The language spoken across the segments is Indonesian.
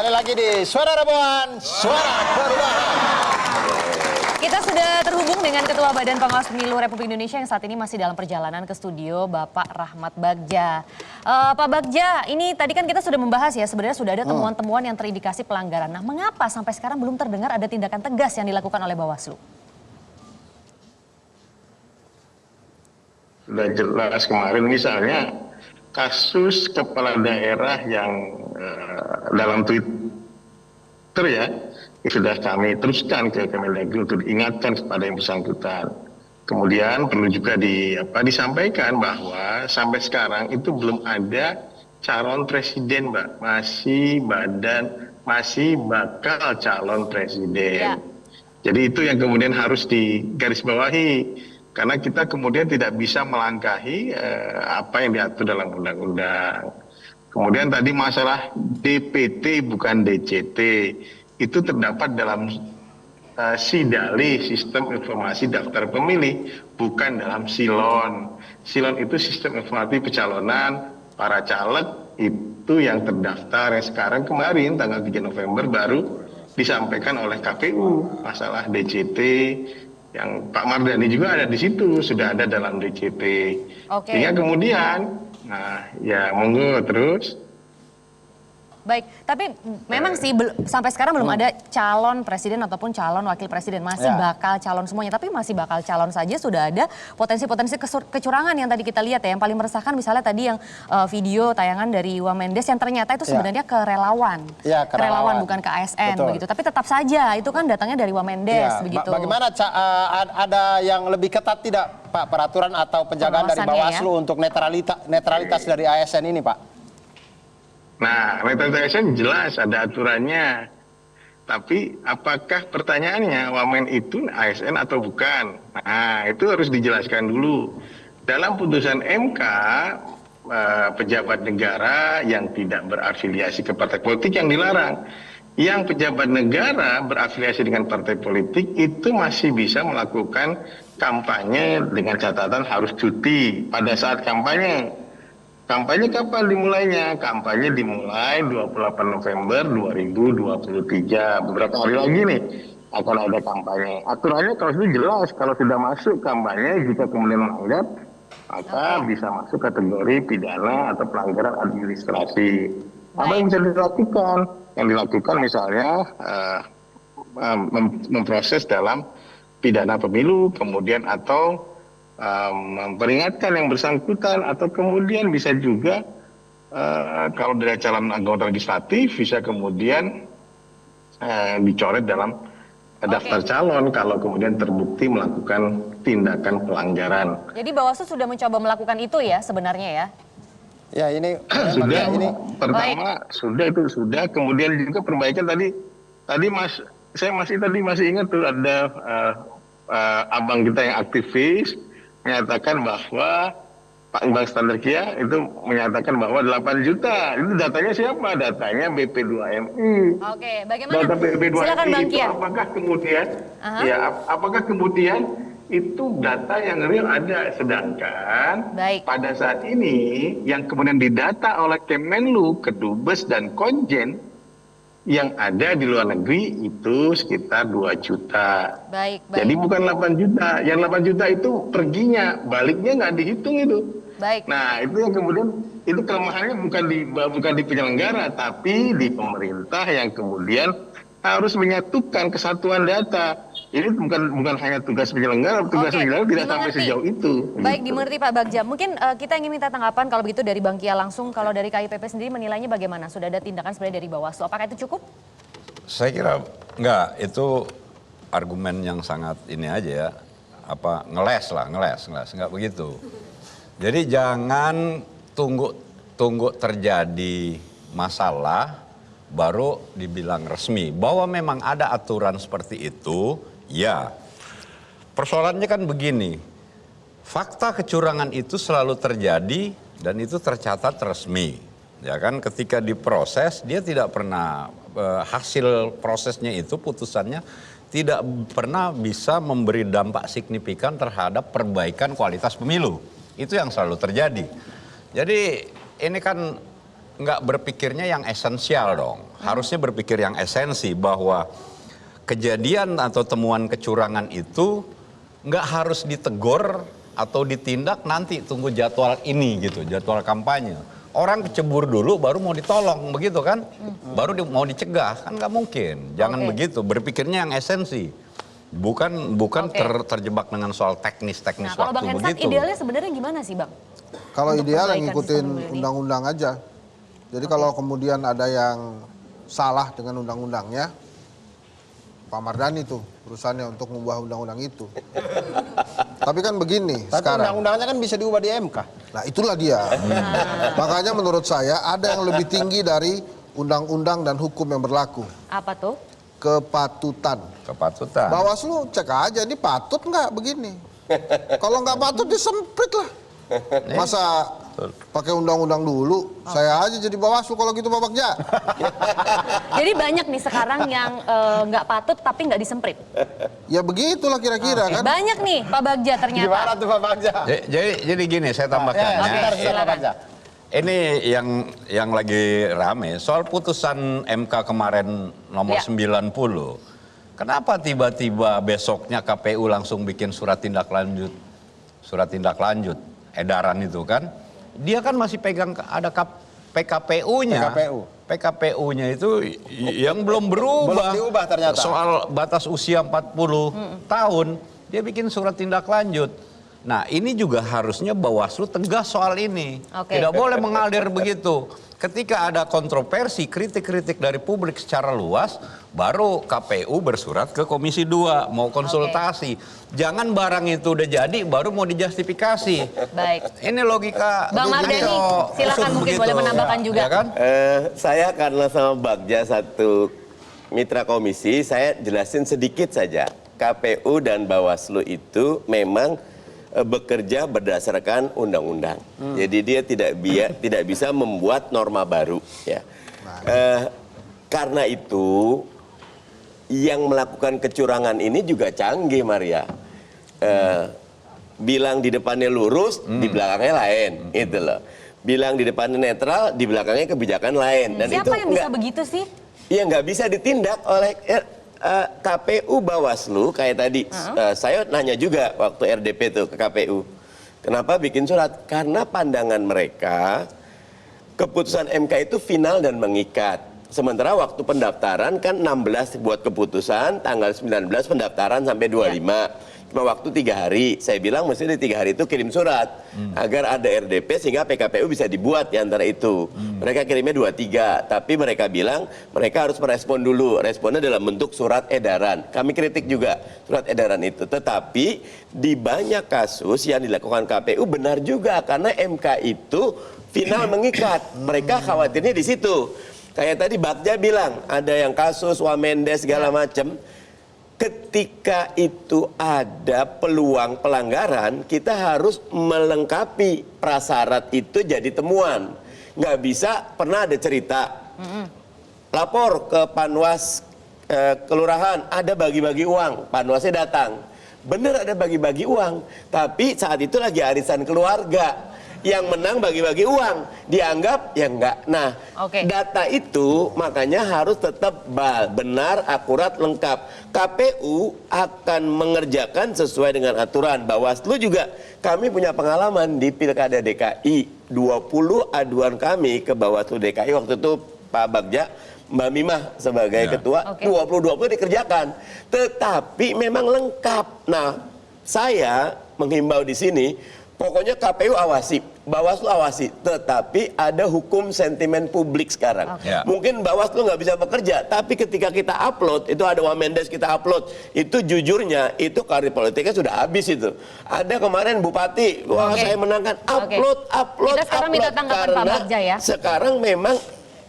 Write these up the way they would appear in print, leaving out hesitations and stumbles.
Kembali lagi di Suara Rabuan, Suara Perubahan. Kita sudah terhubung dengan Ketua Badan Pengawas Pemilu Republik Indonesia yang saat ini masih dalam perjalanan ke studio, Bapak Rahmat Bagja. Pak Bagja, ini tadi kan kita sudah membahas ya, sebenarnya sudah ada temuan-temuan yang terindikasi pelanggaran. Nah, mengapa sampai sekarang belum terdengar ada tindakan tegas yang dilakukan oleh Bawaslu? Sudah jelas kemarin misalnya kasus kepala daerah yang dalam Twitter ya, sudah kami teruskan ke Kemendagri untuk diingatkan kepada yang bersangkutan. Kemudian perlu juga disampaikan bahwa sampai sekarang itu belum ada calon presiden, Mbak. Masih bakal calon presiden. Ya. Jadi itu yang kemudian harus digarisbawahi. Karena kita kemudian tidak bisa melangkahi apa yang diatur dalam undang-undang. Kemudian tadi masalah DPT bukan DCT. Itu terdapat dalam SIDALI, Sistem Informasi Daftar Pemilih, bukan dalam SILON. SILON itu Sistem Informasi Pencalonan para caleg itu yang terdaftar, yang sekarang kemarin tanggal 3 November baru disampaikan oleh KPU. Masalah DCT, yang Pak Mardhani juga ada di situ, sudah ada dalam DCT. Sehingga kemudian, nah ya monggo terus. Baik, tapi memang sih sampai sekarang belum ada calon presiden ataupun calon wakil presiden. Masih bakal calon semuanya, tapi masih bakal calon saja sudah ada potensi-potensi kecurangan yang tadi kita lihat ya. Yang paling meresahkan misalnya tadi yang video tayangan dari Wamendes yang ternyata itu sebenarnya ke relawan. Ke relawan bukan ke ASN begitu. Tapi tetap saja itu kan datangnya dari Wamendes begitu. Bagaimana ada yang lebih ketat tidak Pak peraturan atau penjagaan dari Bawaslu untuk netralitas dari ASN ini Pak? Nah, netralitas ASN jelas ada aturannya. Tapi apakah pertanyaannya Wamen itu ASN atau bukan? Nah, itu harus dijelaskan dulu. Dalam putusan MK, pejabat negara yang tidak berafiliasi ke partai politik yang dilarang. Yang pejabat negara berafiliasi dengan partai politik itu masih bisa melakukan kampanye dengan catatan harus cuti pada saat kampanye. Kampanye kapan dimulainya? Kampanye dimulai 28 November 2023. Beberapa hari lagi nih akan ada kampanye. Aturannya kalau itu jelas, kalau sudah masuk kampanye jika kemudian melanggar, maka bisa masuk kategori pidana atau pelanggaran administrasi. Apa yang bisa dilakukan? Yang dilakukan misalnya memproses dalam pidana pemilu, kemudian atau memperingatkan yang bersangkutan, atau kemudian bisa juga kalau dari calon anggota legislatif bisa kemudian dicoret dalam daftar calon kalau kemudian terbukti melakukan tindakan pelanggaran. Jadi Bawaslu sudah mencoba melakukan itu ya sebenarnya ya? Ya ini sudah pertama sudah kemudian juga perbaikan tadi saya masih ingat tuh ada abang kita yang aktivis menyatakan bahwa Pak Bang Standarkia itu menyatakan bahwa 8 juta. Itu datanya siapa? Datanya BP2MI. Oke, bagaimana? Data BP2MI itu Kian. apakah kemudian itu data yang real ada, sedangkan pada saat ini yang kemudian didata oleh Kemenlu, Kedubes dan Konjen yang ada di luar negeri itu sekitar 2 juta. Jadi bukan 8 juta. Yang 8 juta itu perginya, baliknya nggak dihitung itu. Nah itu yang kemudian itu kelemahannya bukan di penyelenggara, tapi di pemerintah yang kemudian harus menyatukan kesatuan data. Ini bukan hanya tugas penyelenggara, tugas penyelenggara tidak sampai sejauh itu. Baik, dimengerti Pak Bagja. Mungkin kita ingin minta tanggapan kalau begitu dari Bang Kia langsung. Kalau dari KIPP sendiri menilainya bagaimana? Sudah ada tindakan sebenarnya dari Bawaslu. Apakah itu cukup? Saya kira enggak. Itu argumen yang sangat ini aja ya. Ngeles. Enggak begitu. Jadi jangan tunggu terjadi masalah baru dibilang resmi. Bahwa memang ada aturan seperti itu, ya. Persoalannya kan begini, fakta kecurangan itu selalu terjadi dan itu tercatat resmi. Ya kan, ketika diproses dia tidak pernah, hasil prosesnya itu putusannya tidak pernah bisa memberi dampak signifikan terhadap perbaikan kualitas pemilu. Itu yang selalu terjadi. Jadi ini kan nggak berpikirnya yang esensial dong. Harusnya berpikir yang esensi bahwa kejadian atau temuan kecurangan itu nggak harus ditegur atau ditindak nanti tunggu jadwal ini gitu, jadwal kampanye. Orang kecebur dulu baru mau ditolong begitu kan? Baru mau dicegah kan nggak mungkin. Jangan begitu, berpikirnya yang esensi. Bukan terjebak dengan soal teknis-teknis Kalau waktu Bang Hensat begitu. idealnya sebenarnya gimana sih Bang? Kalau Untuk ideal perbaikan yang ngikutin sistem ini. undang-undang aja. Jadi kalau kemudian ada yang salah dengan undang-undangnya, Pak Mardhani tuh urusannya untuk mengubah undang-undang itu. Tapi kan begini Tapi sekarang. undang-undangnya kan bisa diubah di MK. Nah itulah dia. Makanya menurut saya ada yang lebih tinggi dari undang-undang dan hukum yang berlaku. Apa tuh? Kepatutan. Kepatutan. Bawaslu cek aja ini patut nggak begini. Kalau nggak patut disemprit lah. Masa pakai undang-undang dulu? Saya aja jadi Bawaslu kalau gitu Pak Bagja. Jadi banyak nih sekarang yang nggak patut tapi nggak disemprit. Ya begitulah kira-kira kan. Banyak nih Pak Bagja ternyata. Gimana tuh Pak Bagja? Jadi gini saya tambahkan Ya, ya. sebentar, silakan. Pak Bagja. Ini yang lagi rame soal putusan MK kemarin nomor 90. Kenapa tiba-tiba besoknya KPU langsung bikin surat tindak lanjut edaran itu kan? Dia kan masih pegang ada PKPU-nya. PKPU. PKPU-nya itu yang belum berubah. Belum diubah ternyata. Soal batas usia 40 tahun, dia bikin surat tindak lanjut. Nah ini juga harusnya Bawaslu tegas soal ini. Oke. Tidak boleh mengalir begitu. Ketika ada kontroversi, kritik-kritik dari publik secara luas, baru KPU bersurat ke Komisi 2, mau konsultasi. Jangan barang itu udah jadi, baru mau dijustifikasi. Baik. Ini logika. Bang Mardhani, begitu. silakan Usul mungkin begitu. boleh menambahkan juga. Ya kan? Saya karena sama Bagja satu mitra komisi, saya jelasin sedikit saja. KPU dan Bawaslu itu memang bekerja berdasarkan undang-undang. Jadi dia tidak bisa membuat norma baru. Ya. Karena itu yang melakukan kecurangan ini juga canggih, Maria. Bilang di depannya lurus, di belakangnya lain, gitu loh. Bilang di depannya netral, di belakangnya kebijakan lain. Dan Siapa itu yang bisa begitu sih? ya nggak bisa ditindak oleh KPU Bawaslu kayak tadi. Saya nanya juga waktu RDP tuh ke KPU. Kenapa bikin surat? Karena pandangan mereka keputusan MK itu final dan mengikat. Sementara waktu pendaftaran kan 16 buat keputusan, tanggal 19 pendaftaran sampai 25. Cuma waktu 3 hari. Saya bilang mesti di 3 hari itu kirim surat agar ada RDP sehingga PKPU bisa dibuat di antara itu. Mereka kirimnya 23, tapi mereka bilang mereka harus merespon dulu. Responnya dalam bentuk surat edaran. Kami kritik juga surat edaran itu. Tetapi di banyak kasus yang dilakukan KPU benar juga karena MK itu final mengikat. Mereka khawatirnya di situ. Kayak tadi Bagja bilang ada yang kasus Wamendes segala macam. Ketika itu ada peluang pelanggaran, kita harus melengkapi prasyarat itu jadi temuan. Nggak bisa, pernah ada cerita, lapor ke Panwas kelurahan, ada bagi-bagi uang, Panwasnya datang. Bener ada bagi-bagi uang, tapi saat itu lagi arisan keluarga. Yang menang bagi-bagi uang, dianggap ya enggak. Nah, data itu makanya harus tetap benar, akurat, lengkap. KPU akan mengerjakan sesuai dengan aturan. Bawaslu juga, kami punya pengalaman di Pilkada DKI. 20 aduan kami ke Bawaslu DKI waktu itu Pak Bagja, Mbak Mimah sebagai ketua, 20-20 dikerjakan. Tetapi memang lengkap. Nah, saya menghimbau di sini, pokoknya KPU awasi, Bawaslu awasi, tetapi ada hukum sentimen publik sekarang. Mungkin Bawaslu nggak bisa bekerja, tapi ketika kita upload, itu ada Wamendes kita upload, itu jujurnya, itu karir politiknya sudah habis itu. Ada kemarin Bupati, wah saya menangkan, upload. Kita sekarang minta tanggapan Pak Bagja ya. Sekarang memang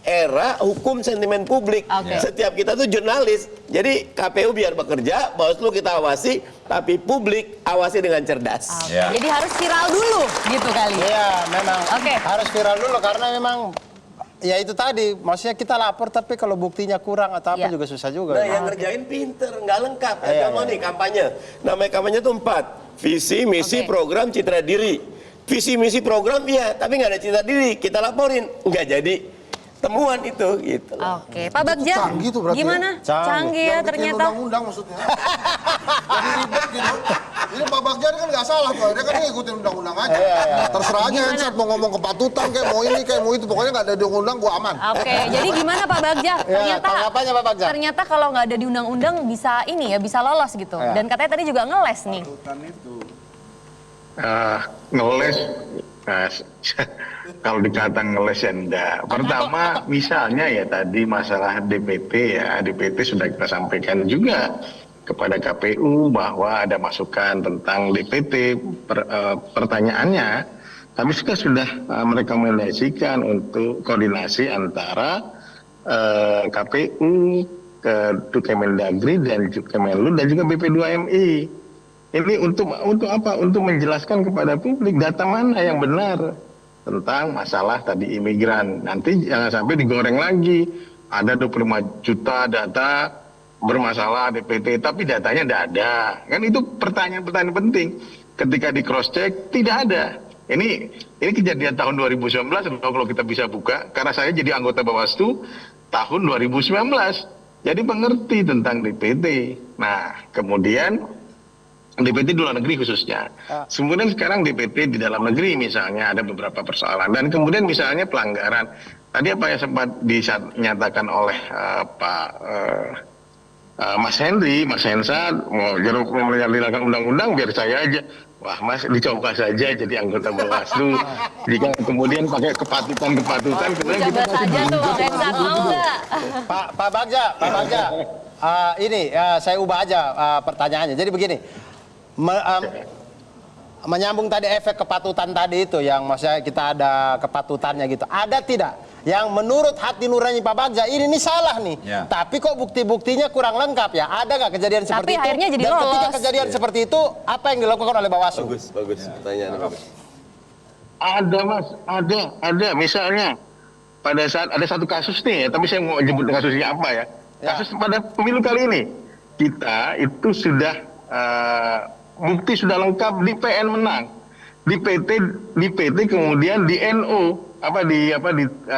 era hukum sentimen publik. Setiap kita tuh jurnalis. Jadi KPU biar bekerja, Bawaslu kita awasi, tapi publik awasi dengan cerdas. Jadi harus viral dulu gitu kali. Iya, memang harus viral dulu karena memang ya itu tadi, maksudnya kita lapor tapi kalau buktinya kurang atau apa juga susah juga. Nah, yang ngerjain pinter, nggak lengkap. Kamu nih kampanye. Namanya kampanye itu 4. Visi, misi, program, citra diri. Visi, misi, program iya, tapi nggak ada citra diri. Kita laporin, nggak jadi. temuan itu gitu. Oke, Pak Bagja, Canggih tuh berarti gimana? ya. Canggih ya Yang bikin ternyata. undang-undang maksudnya. Jadi ribet gitu. Ini Pak Bagja kan nggak salah tuh, dia kan ngikutin undang-undang aja. Terserah aja Hensat mau ngomong kepatutan kayak mau ini kayak mau itu, pokoknya nggak ada di undang gua aman. Oke, jadi gimana Pak Bagja? Ternyata tanggapannya Pak Bagja. Ternyata kalau nggak ada di undang-undang bisa ini ya, bisa lolos gitu. Dan katanya tadi juga ngeles nih. Ngeles, kalau dikatakan ngeles ya enggak. Pertama, misalnya ya tadi masalah DPT ya, DPT sudah kita sampaikan juga kepada KPU bahwa ada masukan tentang DPT. Pertanyaannya, kami sudah merekomendasikan untuk koordinasi antara KPU, Kemendagri dan Kemenlu dan juga BP2MI. Ini untuk apa? Untuk menjelaskan kepada publik data mana yang benar tentang masalah tadi imigran. Nanti jangan sampai digoreng lagi. Ada 25 juta data bermasalah DPT, tapi datanya tidak ada. Kan itu pertanyaan-pertanyaan penting. Ketika di cross check tidak ada. Ini kejadian tahun 2019 kalau kita bisa buka. Karena saya jadi anggota Bawaslu tahun 2019. Jadi mengerti tentang DPT. Nah, kemudian DPT di luar negeri khususnya. Kemudian sekarang DPT di dalam negeri misalnya ada beberapa persoalan. Dan kemudian misalnya pelanggaran. Tadi apa yang sempat dinyatakan oleh Pak Mas Henry, Mas Hensat, mau menyalahkan undang-undang biar saya aja. Wah Mas, dicoba saja jadi anggota Bawaslu. Jika kemudian pakai kepatutan, kemudian kita Coba saja tuh Bang Hensat, mau nggak? Pak Bagja, saya ubah aja pertanyaannya. Jadi begini, menyambung tadi efek kepatutan tadi itu yang maksudnya kita ada kepatutannya gitu. Ada tidak yang menurut hati nurani Pak Bagja ini salah nih. Ya. Tapi kok bukti-buktinya kurang lengkap ya? Ada nggak kejadian seperti itu? akhirnya jadi Dan ketika lolos. kejadian seperti itu apa yang dilakukan oleh Bawaslu? Bagus pertanyaan. Ada Mas, ada. Misalnya pada saat ada satu kasus nih, tapi saya mau jemput kasusnya apa ya? Kasus pada pemilu kali ini kita itu sudah bukti sudah lengkap di PN menang, di PT kemudian di NO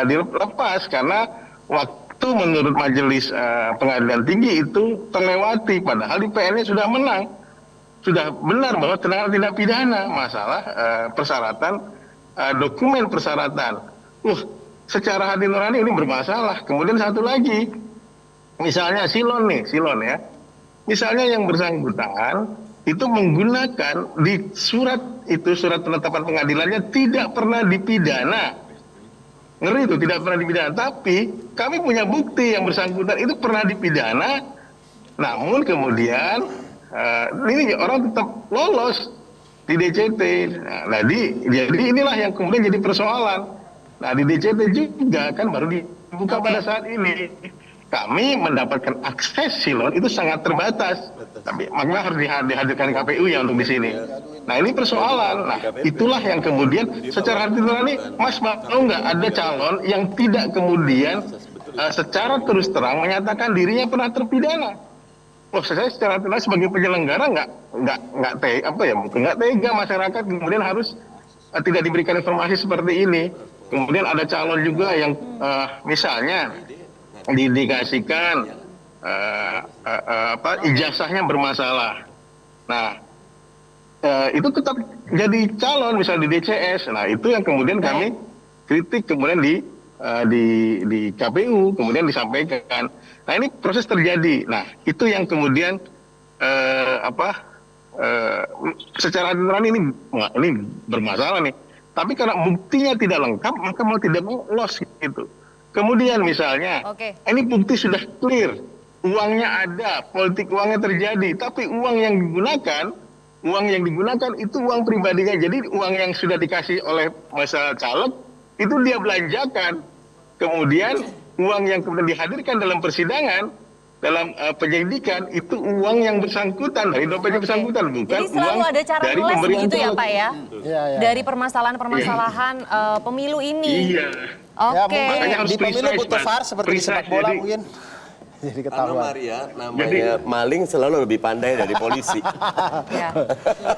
dilepas karena waktu menurut majelis pengadilan tinggi itu terlewati, padahal di PN-nya sudah menang, sudah benar bahwa terkena tindak pidana masalah persyaratan dokumen persyaratan. Secara hati nurani ini bermasalah. Kemudian satu lagi, misalnya Silon ya, misalnya yang bersangkutan itu menggunakan di surat penetapan pengadilannya tidak pernah dipidana. Ngeri itu, tidak pernah dipidana. Tapi kami punya bukti yang bersangkutan itu pernah dipidana. Namun kemudian ini orang tetap lolos di DCT. Nah, jadi inilah yang kemudian jadi persoalan. Nah, di DCT juga kan baru dibuka pada saat ini. Kami mendapatkan akses Silon itu sangat terbatas. Tapi makanya harus dihadirkan KPU ya untuk di sini. Nah, ini persoalan. Nah, itulah yang kemudian secara hati nurani, Mas mau nggak ada calon yang tidak kemudian secara terus terang menyatakan dirinya pernah terpidana. Saya secara hati nurani sebagai penyelenggara nggak tega masyarakat kemudian harus tidak diberikan informasi seperti ini. Kemudian ada calon juga yang misalnya diindikasikan ijazahnya bermasalah. Nah, itu tetap jadi calon misalnya di DCS. Nah, itu yang kemudian kami kritik kemudian di KPU kemudian disampaikan. Nah, ini proses terjadi. Nah, itu yang kemudian secara nurani ini bermasalah nih. Tapi karena buktinya tidak lengkap, maka mau tidak mau lolos gitu. Kemudian misalnya, ini bukti sudah clear, uangnya ada, politik uangnya terjadi, tapi uang yang digunakan itu uang pribadinya. Jadi uang yang sudah dikasih oleh masa caleg itu dia belanjakan. Kemudian uang yang kemudian dihadirkan dalam persidangan, dalam penyelidikan itu uang yang bersangkutan dari dompetnya bersangkutan, bukan jadi selalu uang ada cara dari ngeles pemberian gitu ya caleg. Pak ya? Dari permasalahan-permasalahan pemilu ini. Iya. Ya, Oke. mungkin di pemilu precise, butuh Mas. VAR seperti di sepak bola Jadi- mungkin. Jadi Karena ketahuan. Maria namanya maling selalu lebih pandai dari polisi. Ya.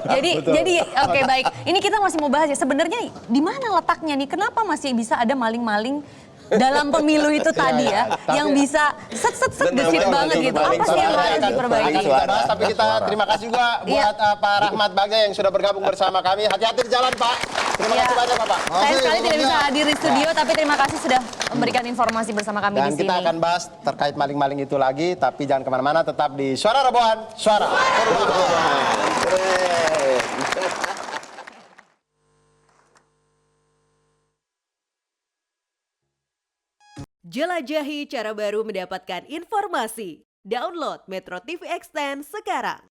Jadi oke baik. Ini kita masih mau bahas ya. Sebenarnya di mana letaknya nih? Kenapa masih bisa ada maling-maling dalam pemilu itu tadi ya, tapi- yang bisa set Benar, gesit benar, banget benar, gitu. benar, Apa sih yang benar, harus benar, diperbaiki? Akan kita bahas, tapi kita terima kasih juga Iya. buat Pak Rahmat Bagja yang sudah bergabung bersama kami. Hati-hati di jalan, Pak. Terima Iya. kasih banyak, Bapak. Saya Oke, sekali tidak pokoknya- bisa hadir di studio, tapi terima kasih sudah memberikan informasi bersama kami Dan di sini. kita akan bahas terkait maling-maling itu lagi, tapi jangan kemana-mana, tetap di Suara Robohan, Suara Perubahan. Keren. Jelajahi cara baru mendapatkan informasi. Download Metro TV Extend sekarang.